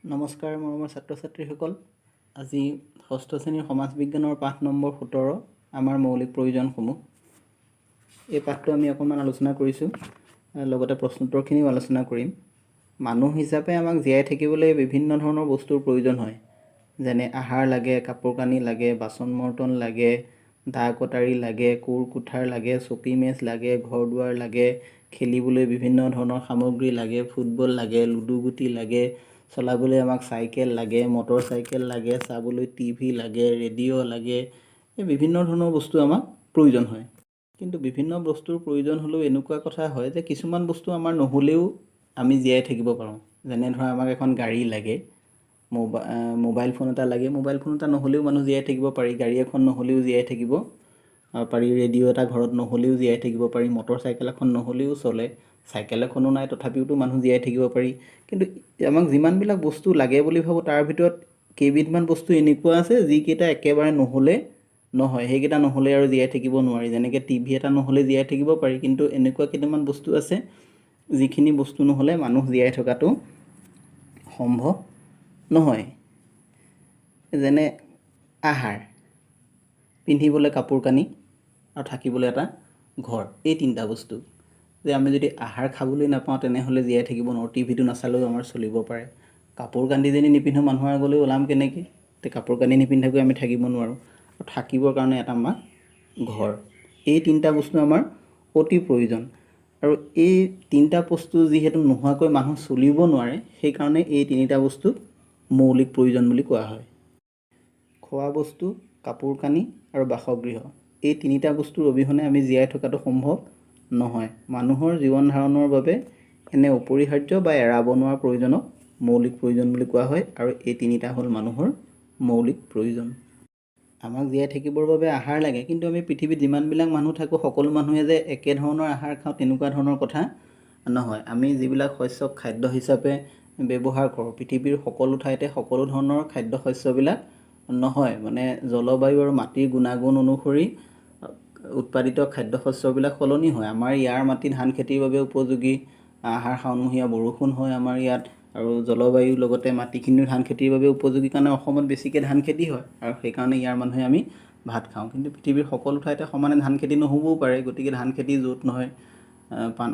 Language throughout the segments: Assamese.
নমস্কাৰ মৰমৰ ছাত্ৰ ছাত্ৰীসকল। আজি ষষ্ঠ শ্ৰেণীৰ সমাজ বিজ্ঞানৰ পাঠ নম্বৰ 17 আমাৰ মৌলিক প্ৰয়োজনসমূহ। এই পাঠটো আমি অকণমান আলোচনা কৰিছোঁ, লগতে প্ৰশ্নোত্তৰখিনিও আলোচনা কৰিম। মানুহ হিচাপে আমাক জীয়াই থাকিবলৈ বিভিন্ন ধৰণৰ বস্তুৰ প্ৰয়োজন হয়, যেনে আহাৰ লাগে, কাপোৰ কানি লাগে, বাচন বৰ্তন লাগে, দা কটাৰী লাগে, কোৰ কুঠাৰ লাগে, চকী মেজ লাগে, ঘৰ দুৱাৰ লাগে, খেলিবলৈ বিভিন্ন ধৰণৰ সামগ্ৰী লাগে, ফুটবল লাগে, লুডু গুটি লাগে, চলাবলৈ আমাক চাইকেল লাগে, মটৰ চাইকেল লাগে, চাবলৈ টিভি লাগে, ৰেডিঅ' লাগে। এই বিভিন্ন ধৰণৰ বস্তু আমাক প্ৰয়োজন হয়। কিন্তু বিভিন্ন বস্তুৰ প্ৰয়োজন হ'লেও এনেকুৱা কথা হয় যে কিছুমান বস্তু আমাৰ নহ'লেও আমি জীয়াই থাকিব পাৰোঁ। যেনে ধৰা আমাক এখন গাড়ী লাগে, মোবাইল ফোন এটা লাগে, মোবাইল ফোন এটা নহ'লেও মানুহ জীয়াই থাকিব পাৰি, গাড়ী এখন নহ'লেও জীয়াই থাকিব পাৰি, ৰেডিঅ' এটা ঘৰত নহ'লেও জীয়াই থাকিব পাৰি, মটৰ চাইকেল এখন নহ'লেও চলে, চাইকেল এখনো নাই তথাপিওতো মানুহ জীয়াই থাকিব পাৰি। কিন্তু আমাক যিমানবিলাক বস্তু লাগে বুলি ভাবোঁ তাৰ ভিতৰত কেইবিধমান বস্তু এনেকুৱা আছে যিকেইটা একেবাৰে নহ'লে নহয়, সেইকেইটা নহ'লে আৰু জীয়াই থাকিব নোৱাৰি। যেনেকৈ টিভি এটা নহ'লে জীয়াই থাকিব পাৰি, কিন্তু এনেকুৱা কেইটামান বস্তু আছে যিখিনি বস্তু নহ'লে মানুহ জীয়াই থকাটো সম্ভৱ নহয়। যেনে আহাৰ, পিন্ধিবলৈ কাপোৰ কানি আৰু থাকিবলৈ এটা ঘৰ। এই তিনিটা বস্তু যে আমি যদি আহাৰ খাবলৈ নাপাওঁ তেনেহ'লে জীয়াই থাকিব নোৱাৰোঁ। টিভিটো নাচালেও আমাৰ চলিব পাৰে। কাপোৰ কানি যদি নিপিন্ধো মানুহৰ আগলৈ ওলাম কেনেকৈ? তে কাপোৰ কানি নিপিন্ধাকৈ আমি থাকিব নোৱাৰোঁ। আৰু থাকিবৰ কাৰণে এটা আমাক ঘৰ। এই তিনিটা বস্তু আমাৰ অতি প্ৰয়োজন। আৰু এই তিনিটা বস্তু যিহেতু নোহোৱাকৈ মানুহ চলিব নোৱাৰে, সেইকাৰণে এই তিনিটা বস্তুক মৌলিক প্ৰয়োজন বুলি কোৱা হয়। খোৱা বস্তু, কাপোৰ কানি আৰু বাসগৃহ, এই তিনিটা বস্তুৰ অবিহনে আমি জীয়াই থকাটো সম্ভৱ নহয়। মানুহৰ জীৱন ধাৰণৰ বাবে এনে অপৰিহাৰ্য বা এৰাব নোৱাৰা প্ৰয়োজনক মৌলিক প্ৰয়োজন বুলি কোৱা হয়। আৰু এই তিনিটা হ'ল মানুহৰ মৌলিক প্ৰয়োজন। আমাক জীয়াই থাকিবৰ বাবে আহাৰ লাগে, কিন্তু আমি পৃথিৱীত যিমানবিলাক মানুহ থাকোঁ সকলো মানুহে যে একে ধৰণৰ আহাৰ খাওঁ তেনেকুৱা ধৰণৰ কথা নহয়। আমি যিবিলাক শস্যক খাদ্য হিচাপে ব্যৱহাৰ কৰোঁ, পৃথিৱীৰ সকলো ঠাইতে সকলো ধৰণৰ খাদ্য শস্যবিলাক নহয়। মানে জলবায়ু আৰু মাটিৰ গুণাগুণ অনুসৰি উৎপাদিত খাদ্য শস্যবিলাক সলনি হয়। আমাৰ ইয়াৰ মাটি ধান খেতিৰ বাবে উপযোগী, আহাৰ শাওণমহীয়া বৰষুণ হয় আমাৰ ইয়াত, আৰু জলবায়ুৰ লগতে মাটিখিনিও ধান খেতিৰ বাবে উপযোগী কাৰণে অসমত বেছিকৈ ধান খেতি হয়, আৰু সেইকাৰণে ইয়াৰ মানুহে আমি ভাত খাওঁ। কিন্তু পৃথিৱীৰ সকলো ঠাইতে সমানে ধান খেতি নহ'বও পাৰে, গতিকে ধান খেতি য'ত নহয়,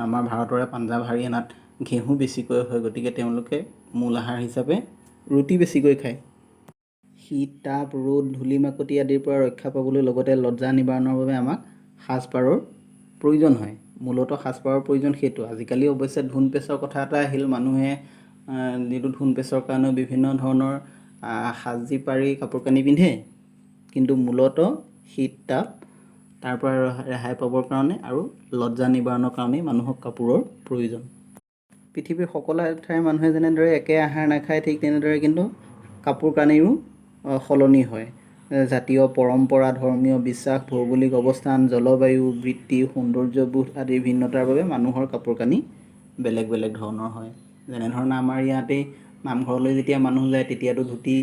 আমাৰ ভাৰতৰে পাঞ্জাৱ হাৰিয়ানাত ঘেঁহু বেছিকৈ হয়, গতিকে তেওঁলোকে মূল আহাৰ হিচাপে ৰুটি বেছিকৈ খায়। শীত, তাপ, ৰ'দ, ধূলি মাকতি আদিৰ পৰা ৰক্ষা পাবলৈ লগতে লজ্জা নিবাৰণৰ বাবে আমাক সাজপাৰৰ প্ৰয়োজন হয়। মূলতঃ সাজপাৰৰ প্ৰয়োজন সেইটো। আজিকালি অৱশ্যে ধোন পেচৰ কথা এটা আহিল, মানুহে যিটো ধোন পেচৰ কাৰণেও বিভিন্ন ধৰণৰ সাজি পাৰি কাপোৰ কানি পিন্ধে, কিন্তু মূলতঃ শীত তাপ তাৰ পৰা ৰেহাই পাবৰ কাৰণে আৰু লজ্জা নিবাৰণৰ কাৰণেই মানুহক কাপোৰৰ প্ৰয়োজন। পৃথিৱীৰ সকলো ঠাইৰ মানুহে যেনেদৰে একে আহাৰ নাখায়, ঠিক তেনেদৰে কিন্তু কাপোৰ কানিৰো সলনি হয়। জাতীয় পৰম্পৰা, ধৰ্মীয় বিশ্বাস, ভৌগোলিক অৱস্থান, জলবায়ু, বৃত্তি, সৌন্দৰ্যবোধ আদিৰ ভিন্নতাৰ বাবে মানুহৰ কাপোৰ কানি বেলেগ বেলেগ ধৰণৰ হয়। যেনেধৰণে আমাৰ ইয়াতেই নামঘৰলৈ যেতিয়া মানুহ যায় তেতিয়াতো ধুতি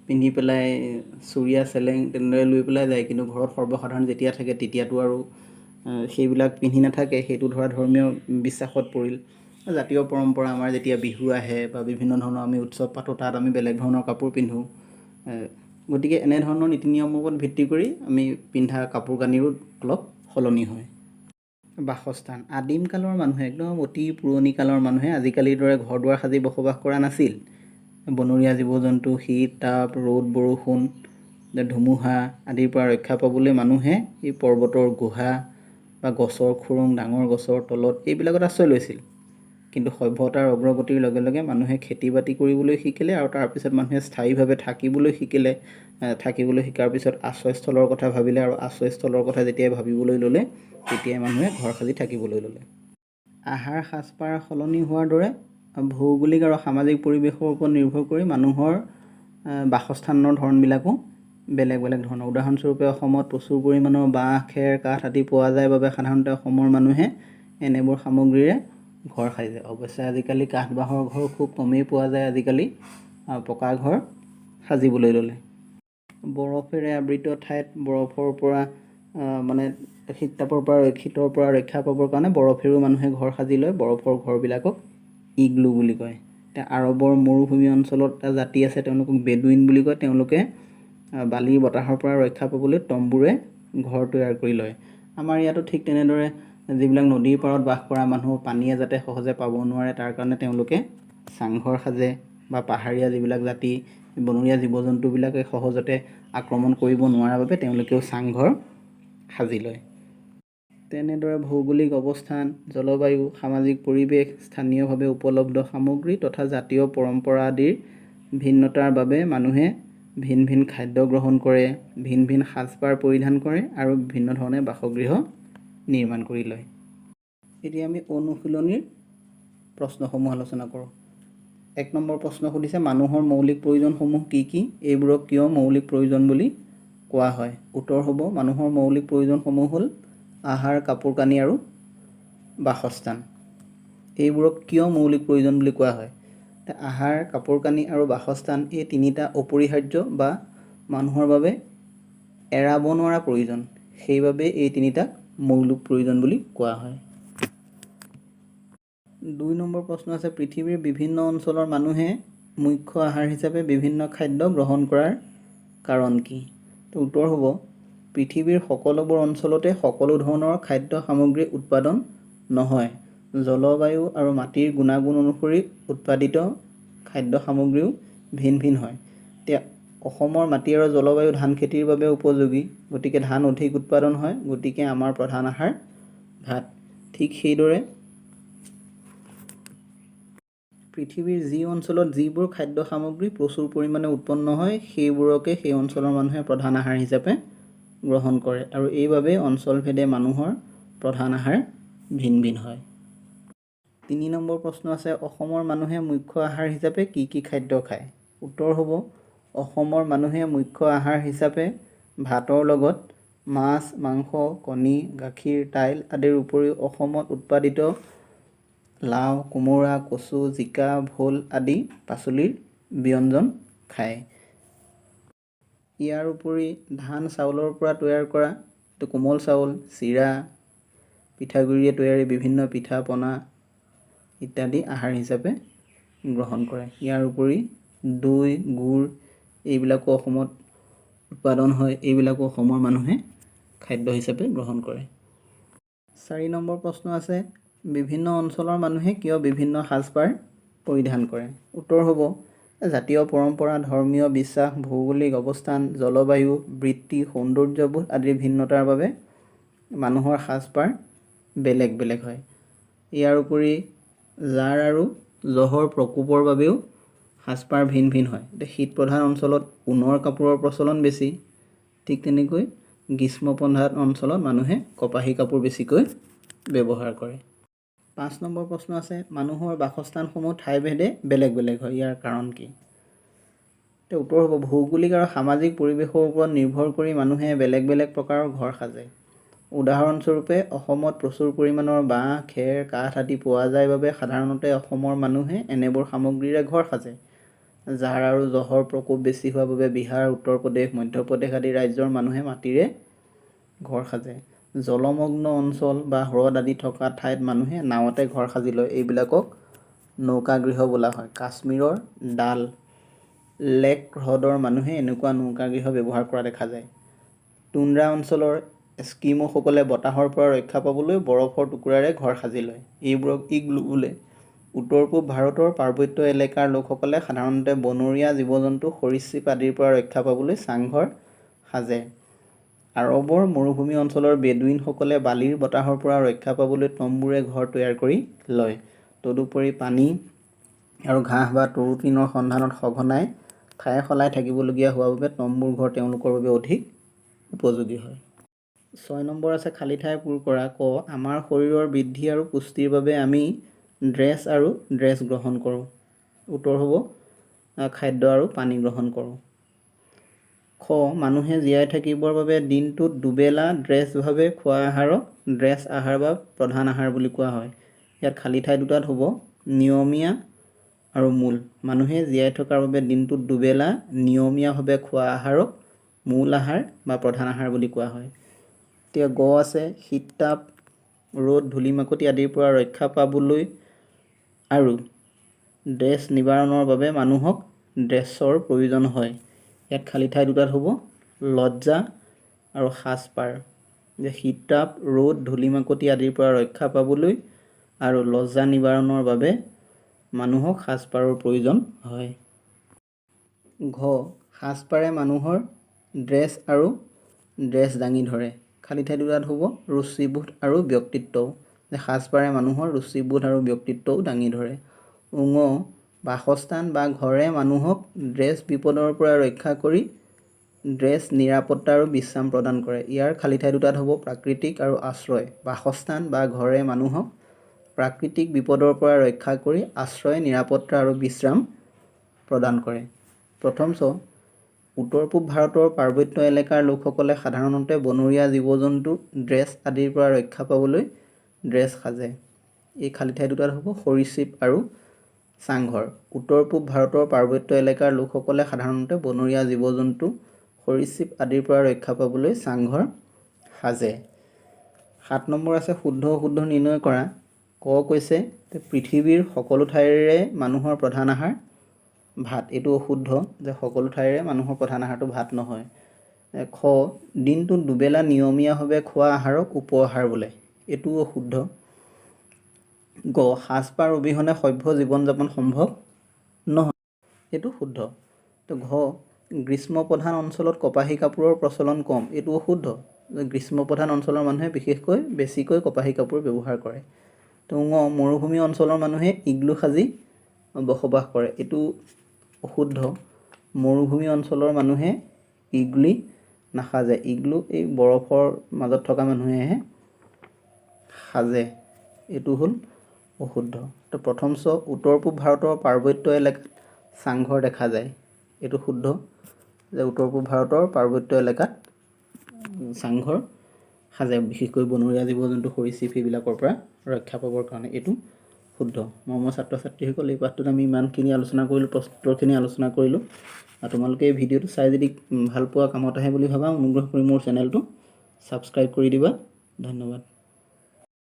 পিন্ধি পেলাই চুৰিয়া চেলেং তেনেদৰে লৈ পেলাই যায়, কিন্তু ঘৰত সৰ্বসাধাৰণ যেতিয়া থাকে তেতিয়াতো আৰু সেইবিলাক পিন্ধি নাথাকে, সেইটো ধৰা ধৰ্মীয় বিশ্বাসত পৰিল। জাতীয় পৰম্পৰা, আমাৰ যেতিয়া বিহু আহে বা বিভিন্ন ধৰণৰ আমি উৎসৱ পাতোঁ তাত আমি বেলেগ ধৰণৰ কাপোৰ পিন্ধোঁ। গতিকে এনেধৰণৰ নীতি নিয়মৰ ওপৰত ভিত্তি কৰি আমি পিন্ধা কাপোৰ কানিৰো অলপ সলনি হয়। বাসস্থান, আদিম কালৰ মানুহে, একদম অতি পুৰণি কালৰ মানুহে আজিকালিৰ দৰে ঘৰ দুৱাৰ সাজি বসবাস কৰা নাছিল। বনৰীয়া জীৱ জন্তু, শীত তাপ, ৰ'দ বৰষুণ, ধুমুহা আদিৰ পৰা ৰক্ষা পাবলৈ মানুহে এই পৰ্বতৰ গুহা বা গছৰ খুৰুং, ডাঙৰ গছৰ তলত এইবিলাকত আশ্ৰয় লৈছিল। কিন্তু সভ্যতাৰ অগ্ৰগতিৰ লগে লগে মানুহে খেতি বাতি কৰিবলৈ শিকিলে, আৰু তাৰপিছত মানুহে স্থায়ীভাৱে থাকিবলৈ শিকিলে। থাকিবলৈ শিকাৰ পিছত আশ্ৰয়স্থলৰ কথা ভাবিলে, আৰু আশ্ৰয়স্থলৰ কথা যেতিয়াই ভাবিবলৈ ল'লে তেতিয়াই মানুহে ঘৰ সাজি থাকিবলৈ ল'লে। আহাৰ সাজপাৰ সলনি হোৱাৰ দৰে ভৌগোলিক আৰু সামাজিক পৰিৱেশৰ ওপৰত নিৰ্ভৰ কৰি মানুহৰ বাসস্থানৰ ধৰণবিলাকো বেলেগ বেলেগ ধৰণৰ। উদাহৰণস্বৰূপে অসমত প্ৰচুৰ পৰিমাণৰ বাঁহ, খেৰ, কাঠ আদি পোৱা যায় বাবে সাধাৰণতে অসমৰ মানুহে এনেবোৰ সামগ্ৰীৰে ঘৰ সাজে। অৱশ্যে আজিকালি কাঠ বাঁহৰ ঘৰ খুব কমেই পোৱা যায়, আজিকালি পকা ঘৰ সাজিবলৈ ল'লে। বৰফেৰে আবৃত ঠাইত বৰফৰ পৰা শীতৰ পৰা ৰক্ষা পাবৰ কাৰণে বৰফেৰেও মানুহে ঘৰ সাজি লয়। বৰফৰ ঘৰবিলাকক ইগলু বুলি কয়। এতিয়া আৰৱৰ মৰুভূমি অঞ্চলত এটা জাতি আছে, তেওঁলোকক বেডুইন বুলি কয়। তেওঁলোকে বালিৰ বতাহৰ পৰা ৰক্ষা পাবলৈ তম্বুৰে ঘৰ তৈয়াৰ কৰি লয়। আমাৰ ইয়াতো ঠিক তেনেদৰে যিবিলাক নদীৰ পাৰত বাস কৰা মানুহ, পানীয়ে যাতে সহজে পাব নোৱাৰে তাৰ কাৰণে তেওঁলোকে চাংঘৰ সাজে, বা পাহাৰীয়া যিবিলাক জাতি, বনৰীয়া জীৱ জন্তুবিলাকে সহজতে আক্ৰমণ কৰিব নোৱাৰাৰ বাবে তেওঁলোকেও চাংঘৰ সাজি লয়। তেনেদৰে ভৌগোলিক অৱস্থান, জলবায়ু, সামাজিক পৰিৱেশ, স্থানীয়ভাৱে উপলব্ধ সামগ্ৰী তথা জাতীয় পৰম্পৰা আদিৰ ভিন্নতাৰ বাবে মানুহে ভিন ভিন খাদ্য গ্ৰহণ কৰে, ভিন ভিন সাজপাৰ পৰিধান কৰে আৰু বিভিন্ন ধৰণে বাসগৃহ নিৰ্মাণ কৰি লয়। এতিয়া আমি অনুশীলনীৰ প্ৰশ্নসমূহ আলোচনা কৰোঁ। 1 নম্বৰ প্ৰশ্ন সুধিছে, মানুহৰ মৌলিক প্ৰয়োজনসমূহ কি কি? এইবোৰক কিয় মৌলিক প্ৰয়োজন বুলি কোৱা হয়? উত্তৰ হ'ব, মানুহৰ মৌলিক প্ৰয়োজনসমূহ হ'ল আহাৰ, কাপোৰ কানি আৰু বাসস্থান। এইবোৰক কিয় মৌলিক প্ৰয়োজন বুলি কোৱা হয়? আহাৰ, কাপোৰ কানি আৰু বাসস্থান এই তিনিটা অপৰিহাৰ্য বা মানুহৰ বাবে এৰাব নোৱাৰা প্ৰয়োজন। সেইবাবে এই তিনিটাক মৌলিক প্ৰয়োজন বুলি কোৱা হয়। 2 নম্বৰ প্ৰশ্ন আছে, পৃথিৱীৰ বিভিন্ন অঞ্চলৰ মানুহে মুখ্য আহাৰ হিচাপে বিভিন্ন খাদ্য গ্ৰহণ কৰাৰ কাৰণ কি? তো উত্তৰ হ'ব, পৃথিৱীৰ সকলোবোৰ অঞ্চলতে সকলো ধৰণৰ খাদ্য সামগ্ৰী উৎপাদন নহয়। জলবায়ু আৰু মাটিৰ গুণাগুণ অনুসৰি উৎপাদিত খাদ্য সামগ্ৰীও ভিন ভিন হয়। এতিয়া অসমৰ মাটি আৰু জলবায়ু ধান খেতিৰ বাবে উপযোগী, গতিকে ধান অধিক উৎপাদন হয়, গতিকে আমাৰ প্ৰধান আহাৰ ভাত। ঠিক সেইদৰে পৃথিৱীৰ যি অঞ্চলত যিবোৰ খাদ্য সামগ্ৰী প্ৰচুৰ পৰিমাণে উৎপন্ন হয়, সেইবোৰকে সেই অঞ্চলৰ মানুহে প্ৰধান আহাৰ হিচাপে গ্ৰহণ কৰে, আৰু এইবাবে অঞ্চলভেদে মানুহৰ প্ৰধান আহাৰ ভিন ভিন হয়। 3 নম্বৰ প্ৰশ্ন আছে, অসমৰ মানুহে মুখ্য আহাৰ হিচাপে কি কি খাদ্য খায়? উত্তৰ হ'ব, অসমৰ মানুহে মুখ্য আহাৰ হিচাপে ভাতৰ লগত মাছ, মাংস, কণী, গাখীৰ, দাইল আদিৰ উপৰিও অসমত উৎপাদিত লাও, কোমোৰা, কচু, জিকা, ভোল আদি পাচলিৰ ব্যঞ্জন খায়। ইয়াৰ উপৰি ধান চাউলৰ পৰা তৈয়াৰ কৰা কোমল চাউল, চিৰা, পিঠাগুড়িৰে তৈয়াৰী বিভিন্ন পিঠা পনা ইত্যাদি আহাৰ হিচাপে গ্ৰহণ কৰে। ইয়াৰ উপৰি দৈ, গুড় এইবিলাকো অসমত উৎপাদন হয়, এইবিলাকো অসমৰ মানুহে খাদ্য হিচাপে গ্ৰহণ কৰে। 4 নম্বৰ প্ৰশ্ন আছে, বিভিন্ন অঞ্চলৰ মানুহে কিয় বিভিন্ন সাজপাৰ পৰিধান কৰে? উত্তৰ হ'ব, জাতীয় পৰম্পৰা, ধৰ্মীয় বিশ্বাস, ভৌগোলিক অৱস্থান, জলবায়ু, বৃত্তি, সৌন্দৰ্যবোধ আদিৰ ভিন্নতাৰ বাবে মানুহৰ সাজপাৰ বেলেগ বেলেগ হয়। ইয়াৰ উপৰি জাৰ আৰু জহৰ প্ৰকোপৰ বাবেও সাজপাৰ ভিন ভিন হয়। শীতপ্ৰধান অঞ্চলত ঊণৰ কাপোৰৰ প্ৰচলন বেছি, ঠিক তেনেকৈ গ্ৰীষ্মপ্ৰধান অঞ্চলত মানুহে কপাহী কাপোৰ বেছিকৈ ব্যৱহাৰ কৰে। 5 নম্বৰ প্ৰশ্ন আছে, মানুহৰ বাসস্থানসমূহ ঠাইভেদে বেলেগ বেলেগ হয়, ইয়াৰ কাৰণ কি? উত্তৰ হ'ব, ভৌগোলিক আৰু সামাজিক পৰিৱেশৰ ওপৰত নিৰ্ভৰ কৰি মানুহে বেলেগ বেলেগ প্ৰকাৰৰ ঘৰ সাজে। উদাহৰণস্বৰূপে অসমত প্ৰচুৰ পৰিমাণৰ বাঁহ, খেৰ, কাঠ আদি পোৱা যায় বাবে সাধাৰণতে অসমৰ মানুহে এনেবোৰ সামগ্ৰীৰে ঘৰ সাজে। জাৰ আৰু জহৰ প্ৰকোপ বেছি হোৱাৰ বাবে বিহাৰ, উত্তৰ প্ৰদেশ, মধ্যপ্ৰদেশ আদি ৰাজ্যৰ মানুহে মাটিৰে ঘৰ সাজে। জলমগ্ন অঞ্চল বা হ্ৰদ আদি থকা ঠাইত মানুহে নাৱতে ঘৰ সাজি লয়, এইবিলাকক নৌকাগৃহ বোলা হয়। কাশ্মীৰৰ ডাল লেক হ্ৰদৰ মানুহে এনেকুৱা নৌকাগৃহ ব্যৱহাৰ কৰা দেখা যায়। টুন্দ্ৰা অঞ্চলৰ এস্কিম'সকলে বতাহৰ পৰা ৰক্ষা পাবলৈ বৰফৰ টুকুৰাৰে ঘৰ সাজি লয়, এইবোৰক ইগলু বোলে। উত্তৰ পূব ভাৰতৰ পাৰ্বত্য এলেকাৰ লোকসকলে সাধাৰণতে বনৰীয়া জীৱ জন্তু, সৰীসৃপ আদিৰ পৰা ৰক্ষা পাবলৈ চাংঘৰ সাজে। আৰৱৰ মৰুভূমি অঞ্চলৰ বেডুইনসকলে বালিৰ বতাহৰ পৰা ৰক্ষা পাবলৈ তম্বুৰে ঘৰ তৈয়াৰ কৰি লয়। তদুপৰি পানী আৰু ঘাঁহ বা তৰু তৃণৰ সন্ধানত সঘনাই ঠাই সলাই থাকিবলগীয়া হোৱাৰ বাবে তম্বুৰ ঘৰ তেওঁলোকৰ বাবে অধিক উপযোগী হয়। 6 নম্বৰ আছে, খালী ঠাই পূৰ কৰা। ক, আমাৰ শৰীৰৰ বৃদ্ধি আৰু পুষ্টিৰ বাবে আমি ড্ৰেছ গ্ৰহণ কৰোঁ। উত্তৰ হ'ব, খাদ্য আৰু পানী গ্ৰহণ কৰোঁ। খ, মানুহে জীয়াই থাকিবৰ বাবে দিনটোত দুবেলা ড্ৰেছভাৱে খোৱা আহাৰক ড্ৰেছ আহাৰ বা প্ৰধান আহাৰ বুলি কোৱা হয়। ইয়াত খালী ঠাই দুটাত হ'ব নিয়মীয়া আৰু মূল। মানুহে জীয়াই থকাৰ বাবে দিনটোত দুবেলা নিয়মীয়াভাৱে খোৱা আহাৰক মূল আহাৰ বা প্ৰধান আহাৰ বুলি কোৱা হয়। এতিয়া গ আছে, শীত তাপ, ৰ'দ, ধূলি মাকতি আদিৰ পৰা ৰক্ষা পাবলৈ আৰু ড্ৰেছ নিবাৰণৰ বাবে মানুহক ড্ৰেছৰ প্ৰয়োজন হয়। ইয়াত খালী ঠাই দুটাত হ'ব লজ্জা আৰু সাজপাৰ। যে শীত-তাপ, ৰ'দ, ধূলি-মাকতি আদিৰ পৰা ৰক্ষা পাবলৈ আৰু লজ্জা নিবাৰণৰ বাবে মানুহক সাজপাৰৰ প্ৰয়োজন হয়। ঘ সাজপাৰে মানুহৰ ড্ৰেছ আৰু ড্ৰেছ দাঙি ধৰে। খালী ঠাই দুটাত হ'ব ৰুচিবোধ আৰু ব্যক্তিত্বও। যে সাজপাৰে মানুহৰ ৰুচিবোধ আৰু ব্যক্তিত্বও দাঙি ধৰে। ঙ বাসস্থান বা ঘৰে মানুহক ড্ৰেছ বিপদৰ পৰা ৰক্ষা কৰি ড্ৰেছ নিৰাপত্তা আৰু বিশ্ৰাম প্ৰদান কৰে। ইয়াৰ খালী ঠাই দুটাত হ'ব প্ৰাকৃতিক আৰু আশ্ৰয়। বাসস্থান বা ঘৰে মানুহক প্ৰাকৃতিক বিপদৰ পৰা ৰক্ষা কৰি আশ্ৰয়, নিৰাপত্তা আৰু বিশ্ৰাম প্ৰদান কৰে। প্ৰথম চ উত্তৰ পূব ভাৰতৰ পাৰ্বত্য এলেকাৰ লোকসকলে সাধাৰণতে বনৰীয়া জীৱ-জন্তু, ড্ৰেছ আদিৰ পৰা ৰক্ষা পাবলৈ ড্ৰেছ সাজে। এই খালী ঠাই দুটাত হ'ব সৰীসৃপ আৰু চাংঘৰ। উত্তৰ পূব ভাৰতৰ পাৰ্বত্য এলেকাৰ লোকসকলে সাধাৰণতে বনৰীয়া জীৱ-জন্তু, সৰীসৃপ আদিৰ পৰা ৰক্ষা পাবলৈ চাংঘৰ সাজে। 7 নম্বৰ আছে শুদ্ধ অশুদ্ধ নিৰ্ণয় কৰা। ক কৈছে পৃথিৱীৰ সকলো ঠাইৰে মানুহৰ প্ৰধান আহাৰ ভাত। এইটো অশুদ্ধ, যে সকলো ঠাইৰে মানুহৰ প্ৰধান আহাৰটো ভাত নহয়। খ দিনটোত দুবেলা নিয়মীয়াভাৱে খোৱা আহাৰক উপআহাৰ বোলে। এইটোও অশুদ্ধ। গ সাজপাৰ অবিহনে সভ্য জীৱন যাপন সম্ভৱ নহয়। এইটো শুদ্ধ। তো ঘ গ্ৰীষ্মপ্ৰধান অঞ্চলত কপাহী কাপোৰৰ প্ৰচলন কম। এইটো অশুদ্ধ। গ্ৰীষ্মপ্ৰধান অঞ্চলৰ মানুহে বিশেষকৈ বেছিকৈ কপাহী কাপোৰ ব্যৱহাৰ কৰে। তো ঙ মৰুভূমি অঞ্চলৰ মানুহে ইগলু সাজি বসবাস কৰে। এইটো অশুদ্ধ। মৰুভূমি অঞ্চলৰ মানুহে ইগলি নাসাজে। ইগলু এই বৰফৰ মাজত থকা মানুহেহে সাজে। এইটো হ'ল অশুদ্ধ। তো প্ৰথম চ উত্তৰ পূব ভাৰতৰ পাৰ্বত্য এলেকাত চাংঘৰ দেখা যায়। এইটো শুদ্ধ, যে উত্তৰ পূব ভাৰতৰ পাৰ্বত্য এলেকাত চাংঘৰ সাজে, বিশেষকৈ বনৰীয়া জীৱ-জন্তু, সৰীসৃপ এইবিলাকৰ পৰা ৰক্ষা পাবৰ কাৰণে। এইটো শুদ্ধ। মৰমৰ ছাত্ৰ ছাত্ৰীসকল, এই পাঠটোত আমি ইমানখিনি আলোচনা কৰিলোঁ, প্ৰশ্নোত্তৰখিনি আলোচনা কৰিলোঁ। আৰু তোমালোকে এই ভিডিঅ'টো চাই যদি ভাল পোৱা, কামত আহে বুলি ভাবা, অনুগ্ৰহ কৰি মোৰ চেনেলটো ছাবস্ক্ৰাইব কৰি দিবা। ধন্যবাদ।